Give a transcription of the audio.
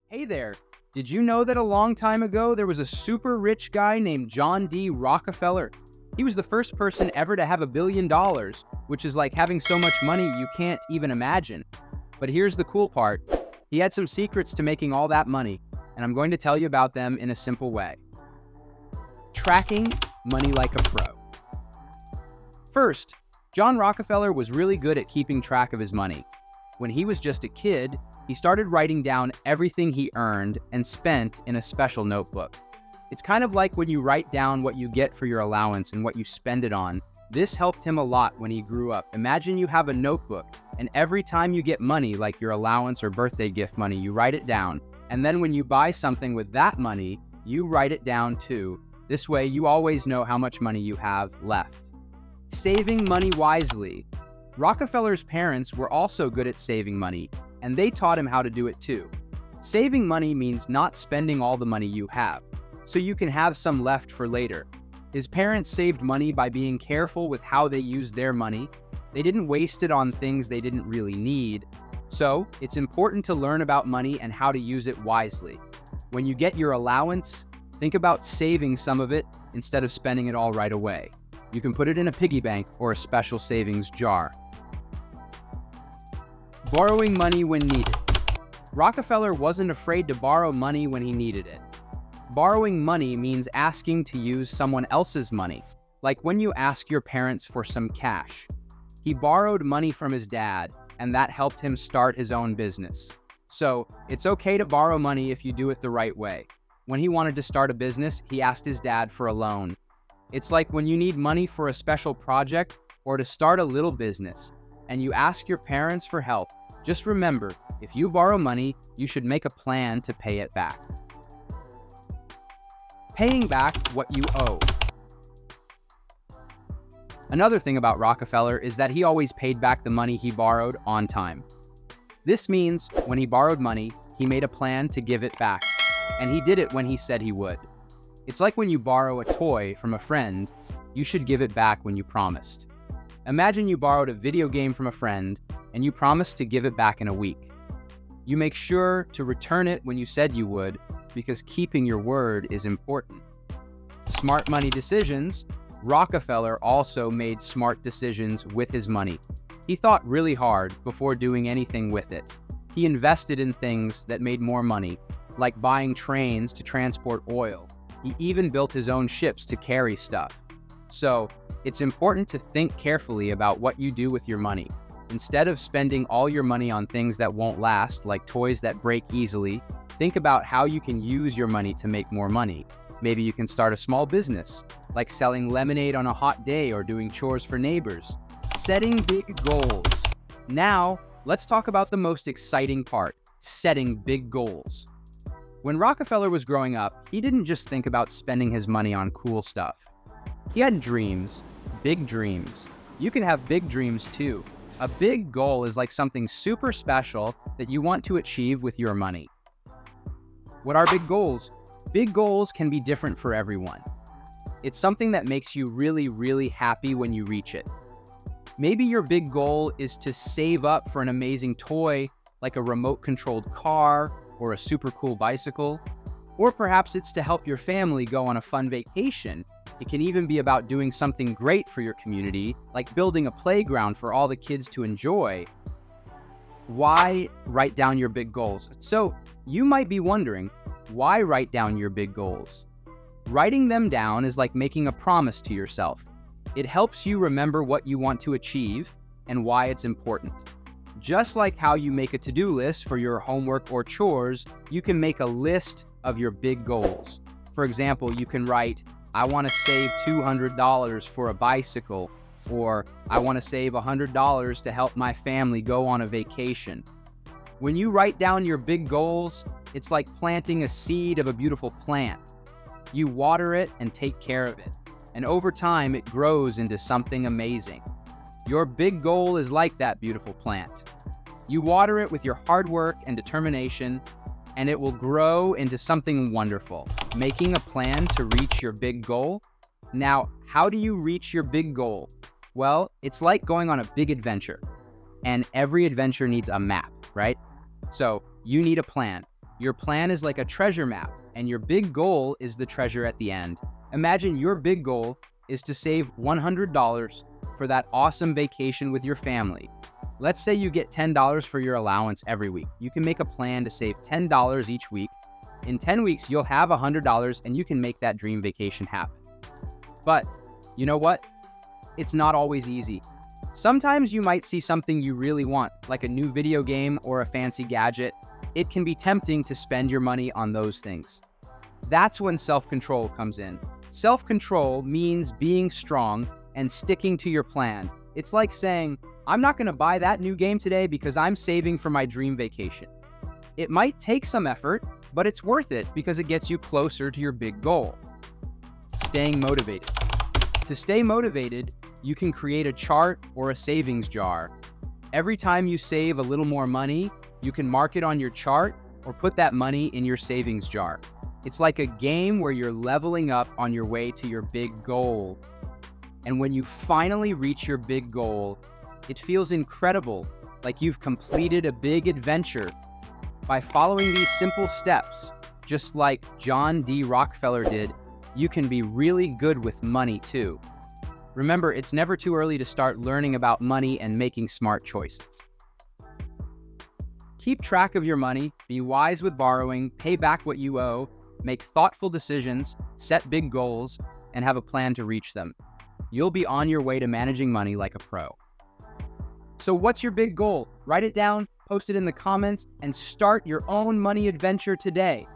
Hey there! Did you know that a long time ago there was a super rich guy named John D. Rockefeller? He was the first person ever to have $1 billion, which is like having so much money you can't even imagine. But here's the cool part. He had some secrets to making all that money, and I'm going to tell you about them in a simple way. Tracking money like a pro. First, John Rockefeller was really good at keeping track of his money. When he was just a kid, he started writing down everything he earned and spent in a special notebook. It's kind of like when you write down what you get for your allowance and what you spend it on. This helped him a lot when he grew up. Imagine you have a notebook, and every time you get money, like your allowance or birthday gift money, you write it down. And then when you buy something with that money, you write it down too. This way, you always know how much money you have left. Saving money wisely. Rockefeller's parents were also good at saving money, and they taught him how to do it too. Saving money means not spending all the money you have, so you can have some left for later. His parents saved money by being careful with how they used their money. They didn't waste it on things they didn't really need. So, it's important to learn about money and how to use it wisely. When you get your allowance, think about saving some of it instead of spending it all right away. You can put it in a piggy bank or a special savings jar. Borrowing money when needed. Rockefeller wasn't afraid to borrow money when he needed it. Borrowing money means asking to use someone else's money, like when you ask your parents for some cash. He borrowed money from his dad, and that helped him start his own business. So, it's okay to borrow money if you do it the right way. When he wanted to start a business, he asked his dad for a loan. It's like when you need money for a special project or to start a little business, and you ask your parents for help. Just remember, if you borrow money, you should make a plan to pay it back. Paying back what you owe. Another thing about Rockefeller is that he always paid back the money he borrowed on time. This means when he borrowed money, he made a plan to give it back, and he did it when he said he would. It's like when you borrow a toy from a friend, you should give it back when you promised. Imagine you borrowed a video game from a friend, and you promised to give it back in a week. You make sure to return it when you said you would, because keeping your word is important. Smart money decisions. Rockefeller also made smart decisions with his money. He thought really hard before doing anything with it. He invested in things that made more money, like buying trains to transport oil. He even built his own ships to carry stuff. So, it's important to think carefully about what you do with your money. Instead of spending all your money on things that won't last, like toys that break easily, think about how you can use your money to make more money. Maybe you can start a small business, like selling lemonade on a hot day or doing chores for neighbors. Setting big goals. Now, let's talk about the most exciting part, setting big goals. When Rockefeller was growing up, he didn't just think about spending his money on cool stuff. He had dreams, big dreams. You can have big dreams too. A big goal is like something super special that you want to achieve with your money. What are big goals? Big goals can be different for everyone. It's something that makes you really, really happy when you reach it. Maybe your big goal is to save up for an amazing toy, like a remote-controlled car or a super cool bicycle. Or perhaps it's to help your family go on a fun vacation. It can even be about doing something great for your community, like building a playground for all the kids to enjoy. Why write down your big goals? So, you might be wondering, why write down your big goals? Writing them down is like making a promise to yourself. It helps you remember what you want to achieve and why it's important. Just like how you make a to-do list for your homework or chores, you can make a list of your big goals. For example, you can write, I want to save $200 for a bicycle, or I want to save $100 to help my family go on a vacation. When you write down your big goals, it's like planting a seed of a beautiful plant. You water it and take care of it, and over time it grows into something amazing. Your big goal is like that beautiful plant. You water it with your hard work and determination, and it will grow into something wonderful. Making a plan to reach your big goal? Now, how do you reach your big goal? Well, it's like going on a big adventure. And every adventure needs a map, right? So you need a plan. Your plan is like a treasure map, and your big goal is the treasure at the end. Imagine your big goal is to save $100 for that awesome vacation with your family. Let's say you get $10 for your allowance every week. You can make a plan to save $10 each week. In 10 weeks, you'll have $100 and you can make that dream vacation happen. But you know what? It's not always easy. Sometimes you might see something you really want, like a new video game or a fancy gadget. It can be tempting to spend your money on those things. That's when self-control comes in. Self-control means being strong and sticking to your plan. It's like saying, I'm not going to buy that new game today because I'm saving for my dream vacation. It might take some effort, but it's worth it because it gets you closer to your big goal. Staying motivated. To stay motivated, you can create a chart or a savings jar. Every time you save a little more money, you can mark it on your chart or put that money in your savings jar. It's like a game where you're leveling up on your way to your big goal. And when you finally reach your big goal, it feels incredible, like you've completed a big adventure. By following these simple steps, just like John D. Rockefeller did, you can be really good with money too. Remember, it's never too early to start learning about money and making smart choices. Keep track of your money, be wise with borrowing, pay back what you owe, make thoughtful decisions, set big goals, and have a plan to reach them. You'll be on your way to managing money like a pro. So what's your big goal? Write it down, post it in the comments, and start your own money adventure today.